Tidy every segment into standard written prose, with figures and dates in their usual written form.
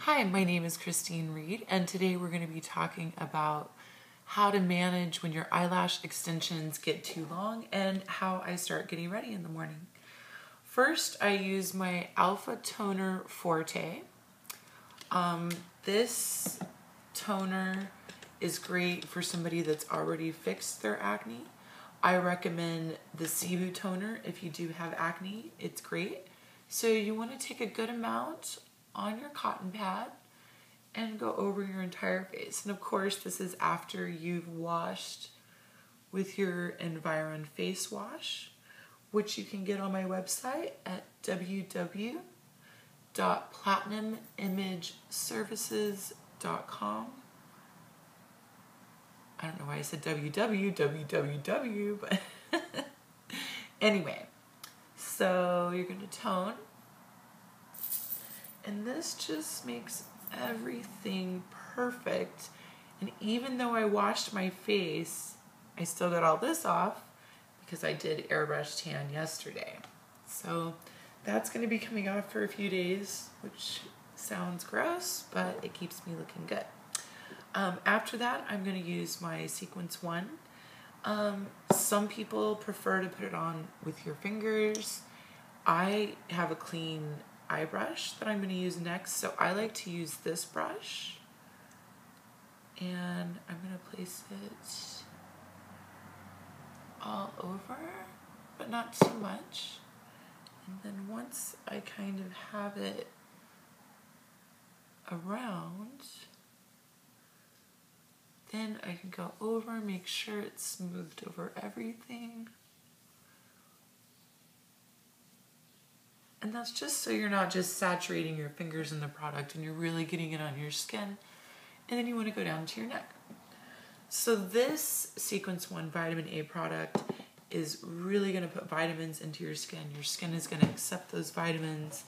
Hi, my name is Christine Reed, and today we're going to be talking about how to manage when your eyelash extensions get too long and how I start getting ready in the morning. First, I use my Alpha Toner Forte. This toner is great for somebody that's already fixed their acne. I recommend the beau toner if you do have acne. It's great. So you want to take a good amount on your cotton pad and go over your entire face. And of course, this is after you've washed with your Environ face wash, which you can get on my website at www.platinumimageservices.com. I don't know why I said www, but anyway, so you're going to tone. And this just makes everything perfect. And even though I washed my face, I still got all this off because I did airbrush tan yesterday. So that's going to be coming off for a few days, which sounds gross, but it keeps me looking good. After that, I'm going to use my Sequence 1. Some people prefer to put it on with your fingers. I have a clean eye brush that I'm going to use next, so I like to use this brush, and I'm going to place it all over, but not too much. And then once I kind of have it around, then I can go over, make sure it's smoothed over everything. And that's just so you're not just saturating your fingers in the product and you're really getting it on your skin. And then you want to go down to your neck. So this Sequence 1 Vitamin A product is really going to put vitamins into your skin. Your skin is going to accept those vitamins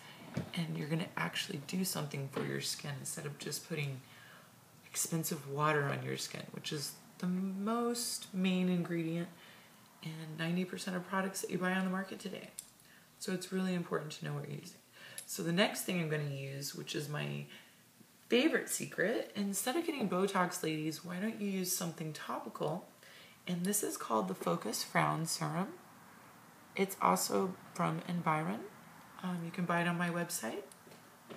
and you're going to actually do something for your skin instead of just putting expensive water on your skin, which is the most main ingredient in 90% of products that you buy on the market today. So it's really important to know what you're using. So the next thing I'm going to use, which is my favorite secret, instead of getting Botox, ladies, why don't you use something topical? And this is called the Focus Frown Serum. It's also from Environ. You can buy it on my website,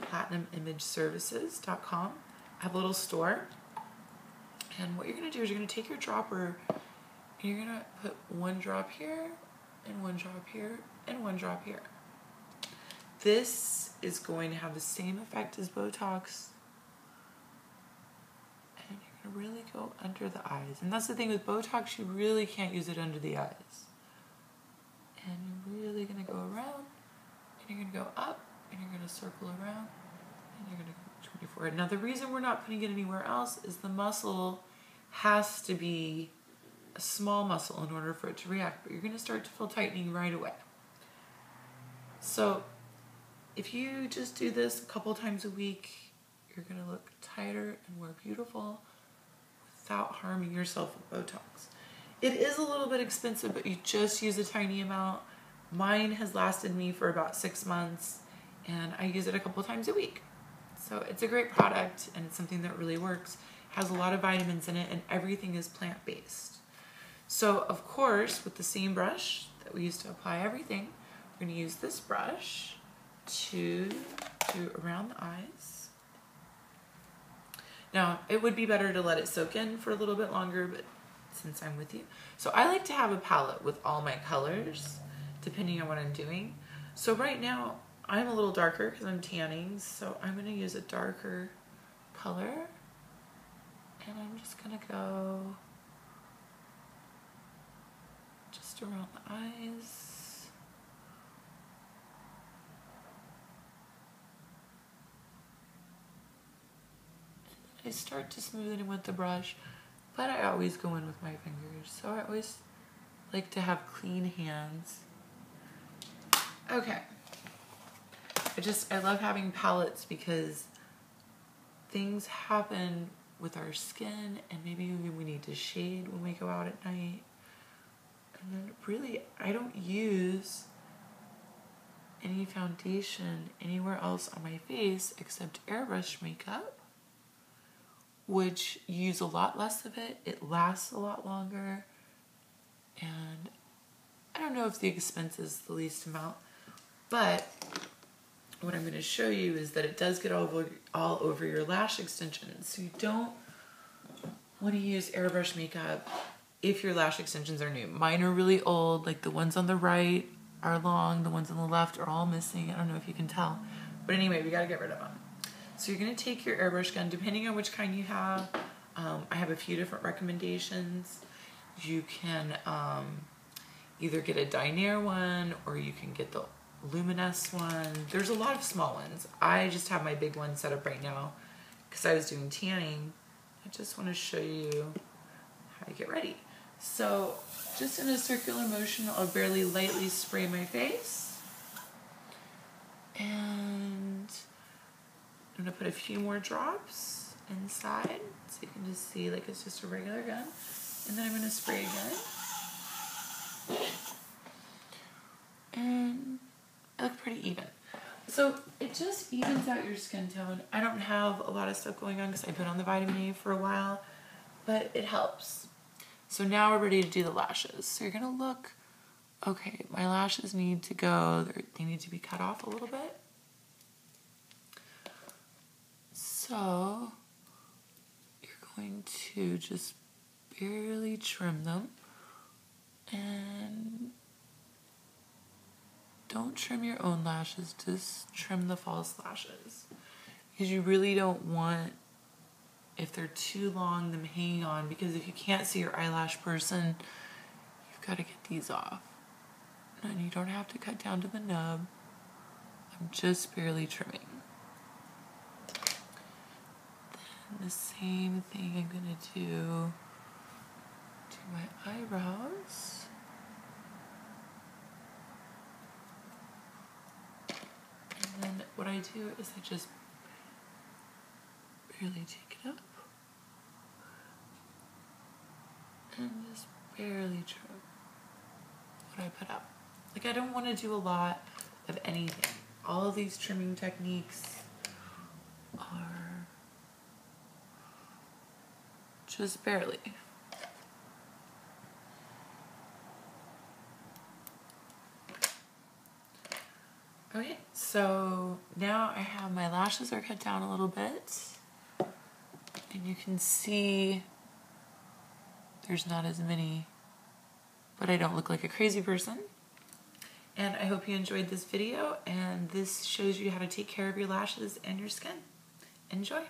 platinumimageservices.com. I have a little store. And what you're going to do is you're going to take your dropper and you're going to put one drop here and one drop here and one drop here. This is going to have the same effect as Botox. And you're going to really go under the eyes. And that's the thing with Botox, you really can't use it under the eyes. And you're really going to go around, and you're going to go up, and you're going to circle around, and you're going to go 24. Now the reason we're not putting it anywhere else is the muscle has to be a small muscle in order for it to react, but you're going to start to feel tightening right away. So if you just do this a couple times a week, you're going to look tighter and more beautiful without harming yourself with Botox. It is a little bit expensive, but you just use a tiny amount. Mine has lasted me for about 6 months, and I use it a couple times a week. So it's a great product, and it's something that really works. It has a lot of vitamins in it, and everything is plant-based. So, of course, with the same brush that we use to apply everything, we're going to use this brush to do around the eyes. Now, it would be better to let it soak in for a little bit longer, but since I'm with you. So I like to have a palette with all my colors, depending on what I'm doing. So right now, I'm a little darker because I'm tanning, so I'm going to use a darker color. And I'm just going to go just around the eyes. I start to smooth it with the brush, but I always go in with my fingers. So I always like to have clean hands. Okay. I love having palettes because things happen with our skin, and maybe we need to shade when we go out at night. And then really, I don't use any foundation anywhere else on my face except airbrush makeup, which you use a lot less of it. It lasts a lot longer. And I don't know if the expense is the least amount, but what I'm going to show you is that it does get all over your lash extensions. So you don't want to use airbrush makeup if your lash extensions are new. Mine are really old, like the ones on the right are long, the ones on the left are all missing. I don't know if you can tell. But anyway, we got to get rid of them. So you're going to take your airbrush gun, depending on which kind you have. I have a few different recommendations. You can either get a Dinair one or you can get the Luminous one. There's a lot of small ones. I just have my big one set up right now because I was doing tanning. I just want to show you how to get ready. So just in a circular motion, I'll barely lightly spray my face. And I'm going to put a few more drops inside so you can just see like it's just a regular gun. And then I'm going to spray again. And I look pretty even. So it just evens out your skin tone. I don't have a lot of stuff going on because I've been on the vitamin A for a while, but it helps. So now we're ready to do the lashes. So you're going to look, okay, my lashes need to go, they need to be cut off a little bit. So you're going to just barely trim them, and don't trim your own lashes, just trim the false lashes, because you really don't want, if they're too long, them hanging on, because if you can't see your eyelash person, you've got to get these off. And you don't have to cut down to the nub. I'm just barely trimming. Then the same thing I'm going to do to my eyebrows. And then what I do is I just barely take it up and just barely trim what I put up. Like, I don't want to do a lot of anything. All of these trimming techniques are just barely. Okay, so now I have my lashes are cut down a little bit, and you can see there's not as many, but I don't look like a crazy person. And I hope you enjoyed this video, and this shows you how to take care of your lashes and your skin. Enjoy.